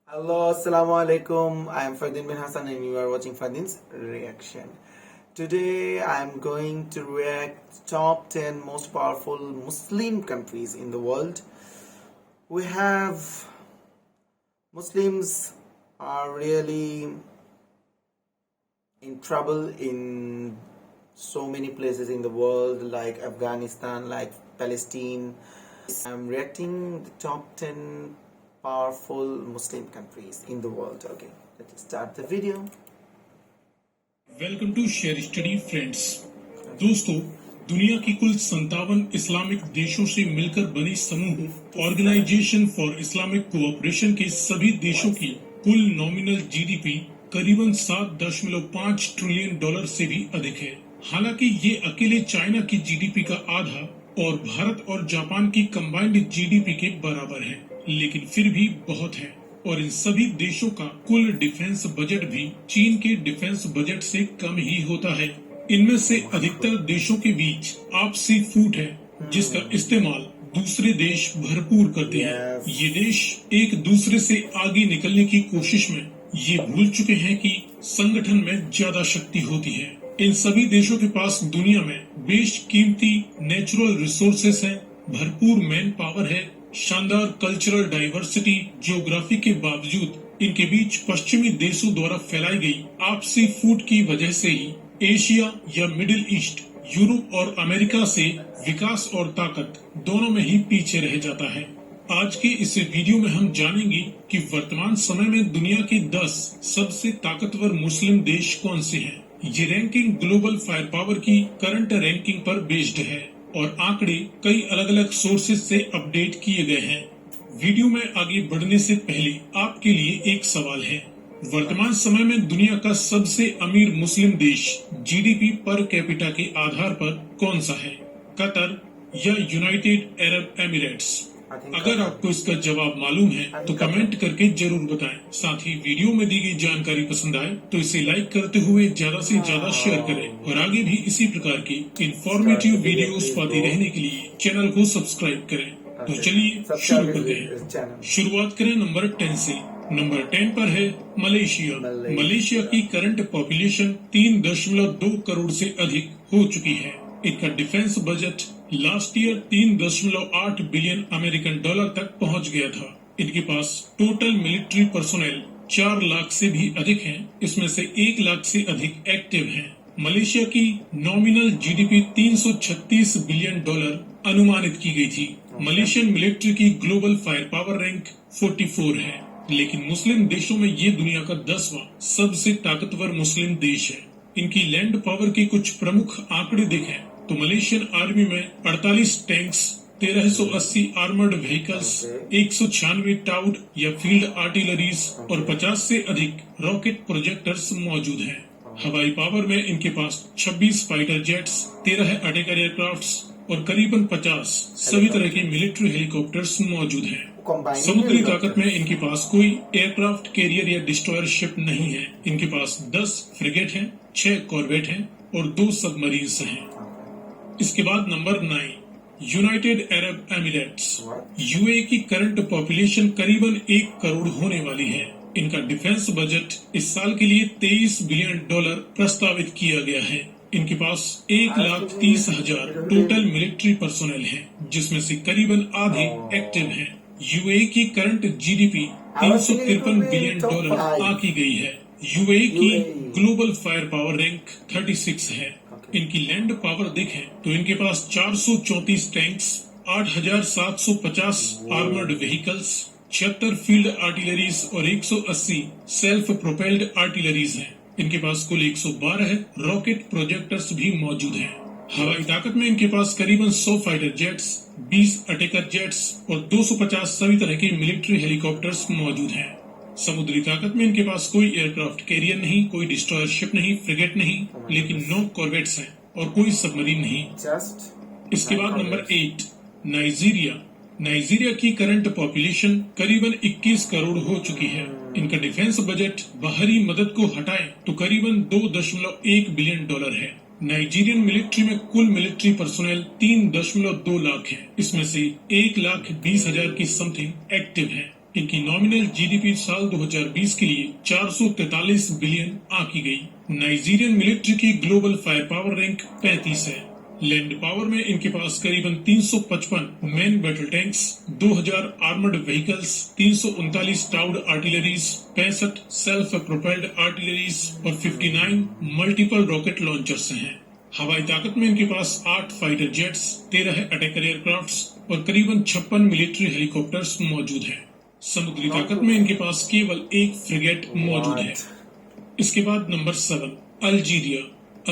Hello, Assalamu alaikum. I am Fardin bin Hassan and you are watching Fardin's Reaction. Today I am going to react top 10 most powerful Muslim countries in the world. We have Muslims are really in trouble in so many places in the world like Afghanistan, like Palestine. I am reacting the top 10 powerful Muslim countries in the world. Okay, let's start the video. Welcome to Share Study friends. दोस्तों, दुनिया की कुल 57 Islamic देशों से मिलकर बनी समूह organisation for Islamic cooperation के सभी देशों की कुल नॉमिनल जीडीपी करीबन 7.5 ट्रिलियन डॉलर से भी अधिक है। हालांकि ये अकेले चाइना की जीडीपी का आधा और भारत और जापान की कंबाइंड जीडीपी के बराबर है, लेकिन फिर भी बहुत है। और इन सभी देशों का कुल डिफेंस बजट भी चीन के डिफेंस बजट से कम ही होता है। इनमें से अधिकतर देशों के बीच आपसी फूट है, जिसका इस्तेमाल दूसरे देश भरपूर करते हैं। ये देश एक दूसरे से आगे निकलने की कोशिश में ये भूल चुके हैं कि संगठन में ज्यादा शक्ति होती है। इन सभी देशों के पास दुनिया में बेशकीमती नेचुरल रिसोर्सेस हैं, भरपूर मैन पावर है, शानदार कल्चरल डाइवर्सिटी। ज्योग्राफी के बावजूद इनके बीच पश्चिमी देशों द्वारा फैलाई गई आपसी फूट की वजह से ही एशिया या मिडिल ईस्ट, यूरोप और अमेरिका से विकास और ताकत दोनों में ही पीछे रह जाता है। आज के इस वीडियो में हम जानेंगे कि वर्तमान समय में दुनिया के 10 सबसे ताकतवर मुस्लिम देश कौन से हैं। ये रैंकिंग ग्लोबल फायर पावर की करंट रैंकिंग पर बेस्ड है और आंकड़े कई अलग अलग सोर्सेज से अपडेट किए गए हैं। वीडियो में आगे बढ़ने से पहले आपके लिए एक सवाल है। वर्तमान समय में दुनिया का सबसे अमीर मुस्लिम देश जीडीपी पर कैपिटा के आधार पर कौन सा है? कतर या यूनाइटेड अरब एमिरेट्स? अगर आपको इसका जवाब मालूम है तो कमेंट करके जरूर बताएं। साथ ही वीडियो में दी गई जानकारी पसंद आए तो इसे लाइक करते हुए ज्यादा से ज्यादा शेयर करें और आगे भी इसी प्रकार की इंफॉर्मेटिव वीडियोस पाते रहने के लिए चैनल को सब्सक्राइब करें। तो चलिए शुरू करते हैं। शुरुआत करें नंबर 10 से। नंबर 10 पर है मलेशिया। मलेशिया की करंट पॉपुलेशन 3.2 करोड़ से अधिक हो चुकी है। इनका defence budget last year 3.8 billion American dollar तक पहुंच गया था। इनके पास टोटल मिलिट्री पर्सोनेल 4 लाख से भी अधिक हैं। इसमें से 1 लाख से अधिक एक्टिव हैं। मलेशिया की नॉमिनल जीडीपी 336 बिलियन डॉलर अनुमानित की गई थी। मलेशियन मिलिट्री की ग्लोबल फायर पावर रैंक 44 है, लेकिन मुस्लिम देशों में ये दुनिया का 10वां सबसे ताकतवर मुस्लिम देश है। इनकी लैंड पावर के कुछ प्रमुख आंकड़े देखें तो मलेशियन आर्मी में 48 टैंक्स, 1380 आर्मर्ड व्हीकल्स, 196 टाउड या फील्ड आर्टिलरीज और 50 से अधिक रॉकेट प्रोजेक्टर्स मौजूद हैं। हवाई पावर में इनके पास 26 फाइटर जेट्स, 13 अटैकर एयरक्राफ्ट्स और करीबन 50 सभी तरह के मिलिट्री हेलीकॉप्टर्स मौजूद हैं। समुद्री ताकत में इनके पास कोई एयरक्राफ्ट कैरियर या डिस्ट्रॉयर शिप नहीं है। इनके पास 10 फ्रिगेट हैं, 6 कॉर्वेट हैं और 2 सबमरीन्स हैं। इसके बाद number 9 United Arab Emirates. UAE की करंट पॉपुलेशन करीबन 1 करोड़ होने वाली है। इनका डिफेंस बजट इस साल के लिए 23 बिलियन डॉलर प्रस्तावित किया गया है। इनके पास 1,30,000 टोटल मिलिट्री पर्सोनेल है, जिसमें से करीबन आधे एक्टिव हैं। यूएई की करंट जीडीपी 353 बिलियन डॉलर आंकी गई है। यूएई की ग्लोबल फायर पावर रैंक 36 है। इनकी लैंड पावर देखें तो इनके पास 434 tanks, 8,750 armoured vehicles, 76 field artilleries और 180 सेल्फ प्रोपेल्ड आर्टिलरीज हैं। इनके पास कुल 112 रॉकेट प्रोजेक्टर्स भी मौजूद हैं। हवाई ताकत में इनके पास करीबन 100 फाइटर जेट्स, 20 अटैकर जेट्स और 250 सभी तरह के मिलिट्री हेलीकॉप्टर्स मौजूद हैं। समुद्री ताकत में इनके पास कोई एयरक्राफ्ट कैरियर नहीं, कोई डिस्ट्रॉयर शिप नहीं, फ्रिगेट नहीं, लेकिन 9 कॉर्वेट्स हैं और कोई सबमरीन नहीं। इसके बाद नंबर 8 नाइजीरिया। नाइजीरिया की करंट पॉपुलेशन करीबन 21 करोड़ हो चुकी है। इनका डिफेंस बजट बाहरी मदद को हटाए तो करीबन 2.1 बिलियन डॉलर है। नाइजीरियन मिलिट्री में कुल मिलिट्री पर्सोनेल 3.2 लाख है। इसमें से 1,20,000 की समथिंग एक्टिव है। इनकी नॉमिनल जीडीपी साल 2020 के लिए 443 बिलियन आंकी गई। नाइजीरियन मिलिट्री की ग्लोबल फायर पावर रैंक 35 है। लैंड पावर में इनके पास करीबन 355 main battle tanks, 2000 armoured vehicles, 339 towed artilleries, 65 self propelled artilleries और 59 मल्टीपल रॉकेट लॉन्चर्स हैं। हवाई ताकत में इनके पास 8 फाइटर जेट्स, 13 अटैकर एयरक्राफ्ट्स और करीबन 56 मिलिट्री हेलीकॉप्टर्स मौजूद हैं। समुद्री ताकत में इनके पास केवल एक फ्रिगेट मौजूद है। इसके बाद नंबर 7, अल्जीरिया।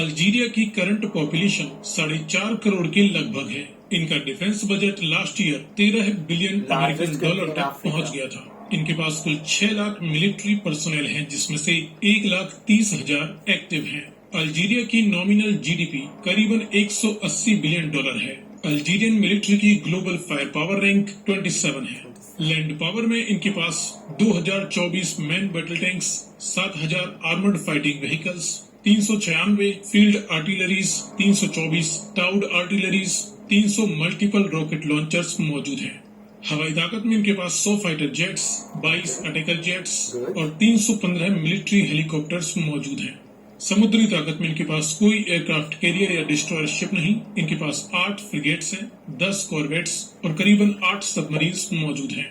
अल्जीरिया की करंट पॉपुलेशन 4.5 करोड़ के लगभग है। इनका defence budget last year 13 billion American dollar तक पहुंच गया था। इनके पास कुल 6 लाख मिलिट्री पर्सनल हैं, जिसमें से 1,30,000 एक्टिव हैं। अल्जीरिया की नॉमिनल जीडीपी करीबन 180 बिलियन डॉलर है। अल्जीरियन मिलिट्री की ग्लोबल फायर पावर रैंक 27 है। लैंड पावर में इनके पास 2024 main battle tanks, 7,000 armoured fighting vehicles, 396 field artilleries, 324 towed artilleries, 300 multiple rocket launchers मौजूद हैं। हवाई ताकत में इनके पास 100 फाइटर जेट्स, 22 अटैकर जेट्स और 315 मिलिट्री हेलीकॉप्टर्स मौजूद हैं। समुद्री ताकत में इनके पास कोई एयरक्राफ्ट कैरियर या डिस्ट्रॉयर शिप नहीं। इनके पास 8 फ्रिगेट्स हैं, 10 कॉर्वेट्स और करीबन 8 सबमरीन्स मौजूद हैं।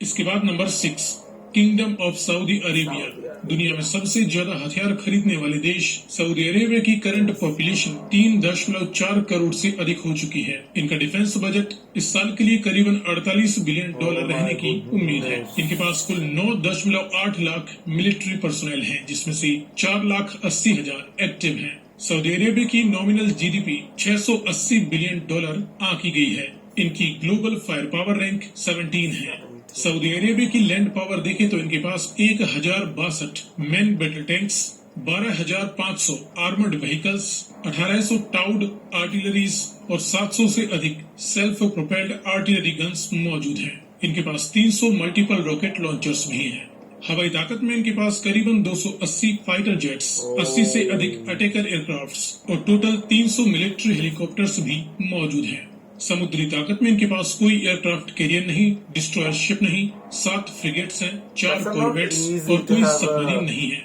इसके बाद number 6, kingdom of Saudi Arabia. दुनिया में सबसे ज्यादा हथियार खरीदने वाले देश सऊदी अरेबिया की करंट पॉपुलेशन 3.4 करोड़ से अधिक हो चुकी है। इनका डिफेंस बजट इस साल के लिए करीबन 48 बिलियन डॉलर रहने की उम्मीद है। इनके पास कुल 9.8 लाख मिलिट्री पर्सनल हैं, जिसमें से 4,80,000 एक्टिव हैं। सऊदी अरेबिया की नॉमिनल जीडीपी 680 बिलियन डॉलर आंकी गई है। इनकी ग्लोबल फायर पावर रैंक 17 है। सऊदी अरेबिया की लैंड पावर देखें तो इनके पास 1062 main battle tanks, 12,500 armoured vehicles, 1,800 towed artilleries और 700 से अधिक सेल्फ प्रोपेल्ड आर्टिलरी गन्स मौजूद हैं। इनके पास 300 मल्टीपल रॉकेट लॉन्चर्स भी हैं। हवाई ताकत में इनके पास करीबन 280 फाइटर जेट्स, 80 से अधिक अटैकर एयरक्राफ्ट्स और टोटल 300 मिलिट्री हेलीकॉप्टर्स भी मौजूद हैं। समुद्री ताकत में इनके पास कोई एयरक्राफ्ट कैरियर नहीं, डिस्ट्रॉयर शिप नहीं, 7 फ्रिगेट्स हैं, 4 कॉर्वेट्स और कोई सबमरीन नहीं है।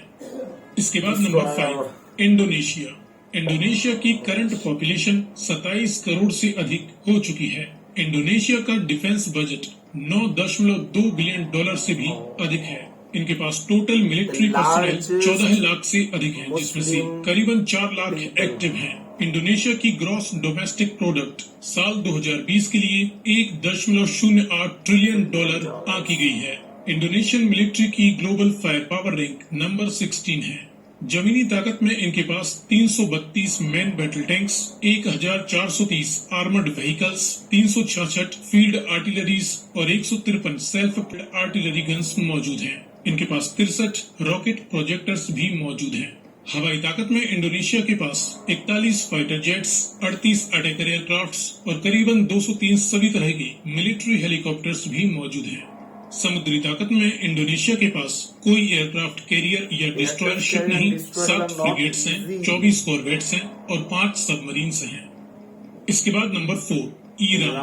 इसके बाद नंबर 5, इंडोनेशिया। इंडोनेशिया की करंट पॉपुलेशन 27 करोड़ से अधिक हो चुकी है। इंडोनेशिया का डिफेंस बजट 9.2 बिलियन डॉलर से भी अधिक है। इनके पास टोटल मिलिट्री पर्सनल 14 लाख से अधिक है, जिसमें से करीबन 4 लाख एक्टिव हैं। इंडोनेशिया की ग्रॉस डोमेस्टिक प्रोडक्ट साल 2020 के लिए 1.08 ट्रिलियन डॉलर आंकी गई है। इंडोनेशियन मिलिट्री की global fire power rank number 16 है। जमीनी ताकत में इनके पास 332 man battle tanks, 1,430 armoured vehicles, 366 field artilleries और 153 सेल्फ आर्टिलरी गन्स मौजूद हैं। इनके पास 63 रॉकेट प्रोजेक्टर्स भी मौजूद हैं। हवाई ताकत में इंडोनेशिया के पास 41 फाइटर जेट्स, 38 अटैकर एयरक्राफ्ट्स और करीबन 203 सभी तरह के मिलिट्री हेलीकॉप्टर्स भी मौजूद हैं। समुद्री ताकत में इंडोनेशिया के पास कोई एयरक्राफ्ट कैरियर या डिस्ट्रॉयर शिप नहीं, 7 फ्रिगेट्स हैं, 24 कॉर्वेट्स हैं और 5 सबमरीन्स हैं। इसके बाद नंबर 4, ईरान।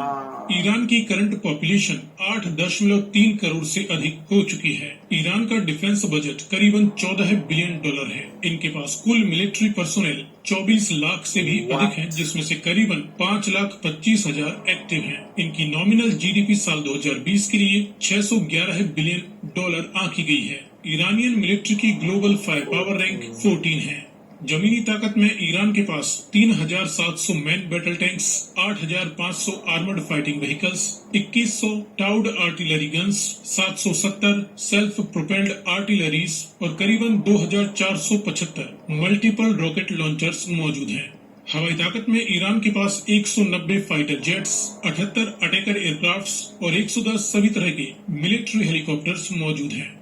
ईरान की करंट पॉपुलेशन 8.3 करोड़ से अधिक हो चुकी है। ईरान का डिफेंस बजट करीबन 14 बिलियन डॉलर है। इनके पास कुल मिलिट्री पर्सनल 24 लाख से भी अधिक है, जिसमें से करीबन 5,25,000 एक्टिव हैं। इनकी नॉमिनल जीडीपी साल 2020 के लिए 611 बिलियन डॉलर आंकी गई है। ईरानियन मिलिट्री की ग्लोबल फायर पावर रैंक 14 है। जमीनी ताकत में ईरान के पास 3,700 main battle tanks, 8,500 armoured fighting vehicles, 2,100 towed artillery guns, 770 self propelled artilleries और करीबन 2,475 मल्टीपल रॉकेट लॉन्चर्स मौजूद हैं। हवाई ताकत में ईरान के पास 190 फाइटर जेट्स, 78 अटैकर एयरक्राफ्ट्स और 110 सभी तरह के मिलिट्री हेलीकॉप्टर्स मौजूद हैं।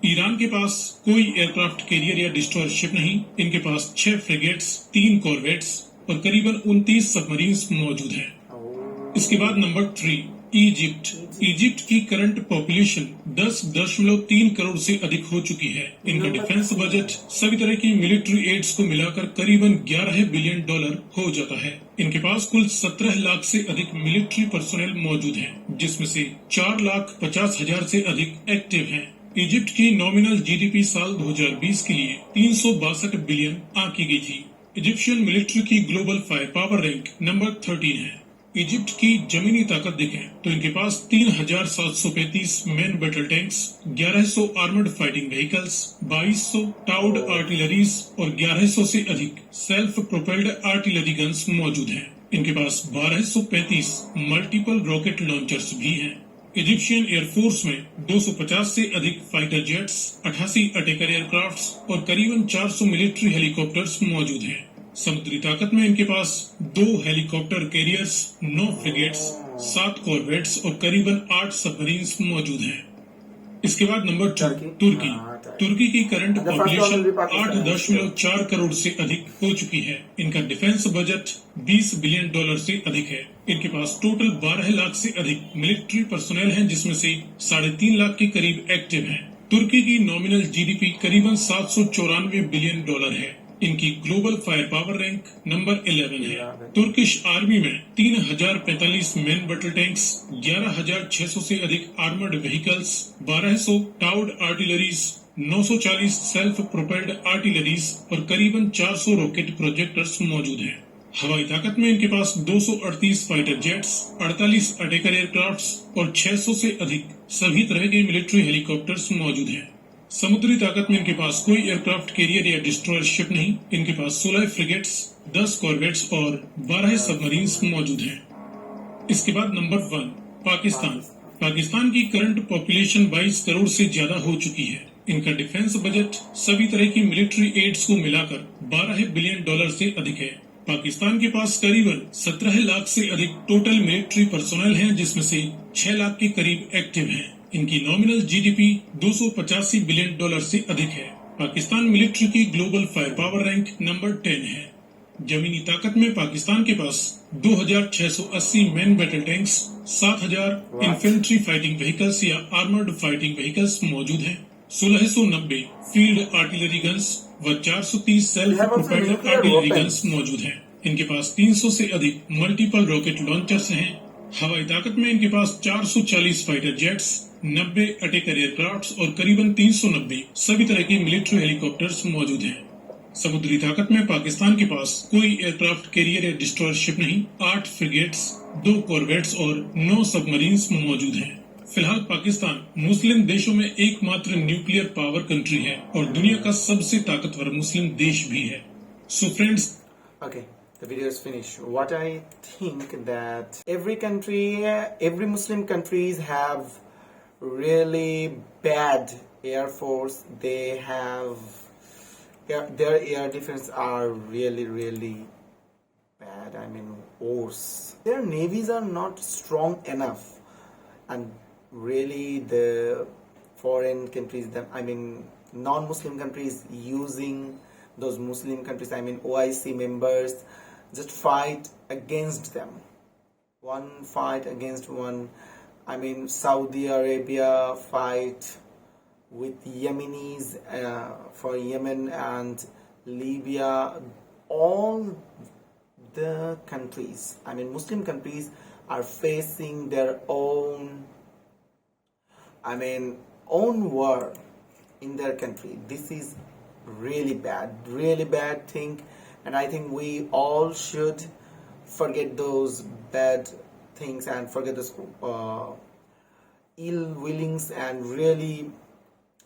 ईरान के पास कोई एयरक्राफ्ट कैरियर या डिस्ट्रॉयर शिप नहीं। इनके पास 6 फ्रिगेट्स, 3 कॉर्वेट्स और करीबन 29 सबमरीन्स मौजूद हैं। इसके बाद नंबर 3, इजिप्ट की करंट पॉपुलेशन 10.3 करोड़ से अधिक हो चुकी है। इनका डिफेंस बजट सभी तरह की मिलिट्री एड्स को मिलाकर करीबन 11 बिलियन डॉलर हो जाता है। इनके पास कुल 17 लाख से अधिक मिलिट्री पर्सोनेल मौजूद हैं, जिसमें से 4,50,000 से अधिक एक्टिव हैं। इजिप्ट की नॉमिनल जीडीपी साल 2020 के लिए 362 बिलियन आंकी गई थी। इजिप्शियन मिलिट्री की global fire power rank number 13 है। इजिप्ट की जमीनी ताकत देखें तो इनके पास 3,735 main battle tanks, 1100 armoured fighting vehicles, 2200 towed artilleries और 1100 से अधिक सेल्फ प्रोपेल्ड आर्टिलरी गन्स मौजूद हैं। इनके पास 1235 मल्टीपल रॉकेट लॉन्चर्स भी हैं। इजिप्शियन एयरफोर्स में 250 से अधिक फाइटर जेट्स, 88 अटैकर एयरक्राफ्ट्स और करीबन 400 मिलिट्री हेलीकॉप्टर्स मौजूद हैं। समुद्री ताकत में इनके पास 2 हेलीकॉप्टर कैरियर्स, 9 फ्रिगेट्स, 7 कॉर्वेट्स और करीबन 8 सबमरीन्स मौजूद हैं। इसके बाद नंबर 2 तुर्की की करंट पॉपुलेशन 8.4 करोड़ से अधिक हो चुकी है। इनका डिफेंस बजट 20 बिलियन डॉलर से अधिक है। इनके पास टोटल 12 लाख से अधिक मिलिट्री पर्सोनेल हैं, जिसमें से 3.5 लाख के करीब एक्टिव हैं। तुर्की की नॉमिनल जीडीपी करीबन 794 बिलियन डॉलर है। इनकी global fire power rank number 11 है। तुर्किश आर्मी में 3,045 मेन बैटल टैंक्स, 11,600 से अधिक armoured vehicles, 1200 towed artilleries, 940 self propelled artilleries और करीबन 400 रॉकेट प्रोजेक्टर्स मौजूद हैं। हवाई ताकत में इनके पास 238 फाइटर जेट्स, 48 अटैकर एयरक्राफ्ट्स और 600 से अधिक सभी तरह के मिलिट्री हेलीकॉप्टर्स मौजूद हैं। समुद्री ताकत में इनके पास कोई एयरक्राफ्ट कैरियर या डिस्ट्रॉयर शिप नहीं। इनके पास 16 फ्रिगेट्स, 10 कॉर्वेट्स और 12 सबमरीन्स मौजूद हैं। इसके बाद नंबर 1 पाकिस्तान की करंट पॉपुलेशन 22 करोड़ से ज्यादा हो चुकी है। इनका डिफेंस बजट सभी तरह की मिलिट्री एड्स को मिलाकर 12 बिलियन डॉलर से अधिक है। पाकिस्तान के पास करीबन 17 लाख से अधिक टोटल मिलिट्री पर्सोनेल हैं, जिसमें से 6 लाख के करीब एक्टिव हैं। इनकी नॉमिनल जीडीपी 285 बिलियन डॉलर से अधिक है। पाकिस्तान मिलिट्री की global fire power rank number 10 है। जमीनी ताकत में पाकिस्तान के पास 2,680 main battle tanks, 7,000 infantry fighting vehicles या आर्मर्ड फाइटिंग व्हीकल्स मौजूद हैं, 1,690 फील्ड आर्टिलरी गन्स व 430 सेल्फ प्रोपेल्ड आर्टिलरी गन्स मौजूद हैं। इनके पास 300 से अधिक मल्टीपल रॉकेट लॉन्चर्स हैं। हवाई ताकत में इनके पास 440 फाइटर जेट्स, 90 अटैकर एयरक्राफ्ट्स और करीबन 390 सभी तरह के मिलिट्री हेलीकॉप्टर्स मौजूद हैं। समुद्री ताकत में पाकिस्तान के पास कोई एयरक्राफ्ट कैरियर या डिस्ट्रॉयर शिप नहीं, 8 फ्रिगेट्स, 2 कॉर्वेट्स और 9 सबमरीन्स मौजूद हैं। फिलहाल पाकिस्तान मुस्लिम देशों में एकमात्र न्यूक्लियर पावर कंट्री है और दुनिया का सबसे ताकतवर मुस्लिम देश भी है। So friends, Okay, the video is finished. What I think that every country, every Muslim countries have really bad air force. They have their air defense are really bad. I mean, worse. Their navies are not strong enough, and really the foreign countries, I mean non-Muslim countries using those Muslim countries, I mean OIC members, just fight against them. One fight against one. I mean Saudi Arabia fight with Yemenis for Yemen and Libya. All the countries, I mean Muslim countries, are facing their own, own war in their country. This is really bad thing, and I think we all should forget those bad things and forget those ill willings and really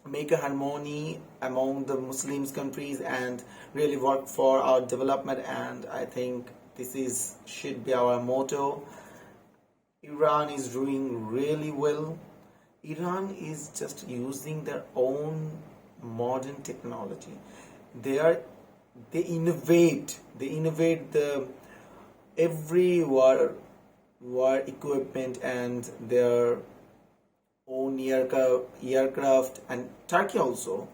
make a harmony among the Muslims countries and really work for our development. And I think this should be our motto. Iran is doing really well. Iran is just using their own modern technology. They innovate the every war equipment and their own aircraft, and Turkey also.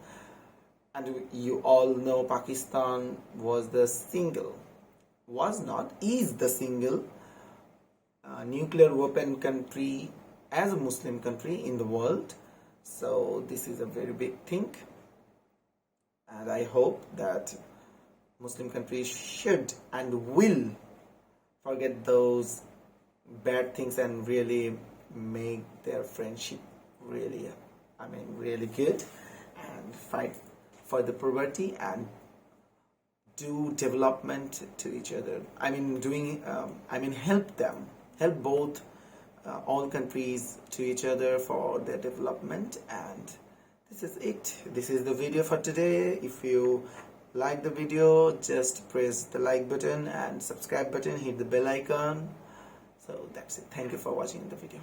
And you all know Pakistan is the single nuclear weapon country as a Muslim country in the world. So this is a very big thing, and I hope that Muslim countries should and will forget those bad things and really make their friendship really, really good, and fight for the poverty and do development to each other. Help both all countries to each other for their development. And this is it. This is the video for today. If you like the video, just press the like button and subscribe button, hit the bell icon. So that's it. Thank you for watching the video.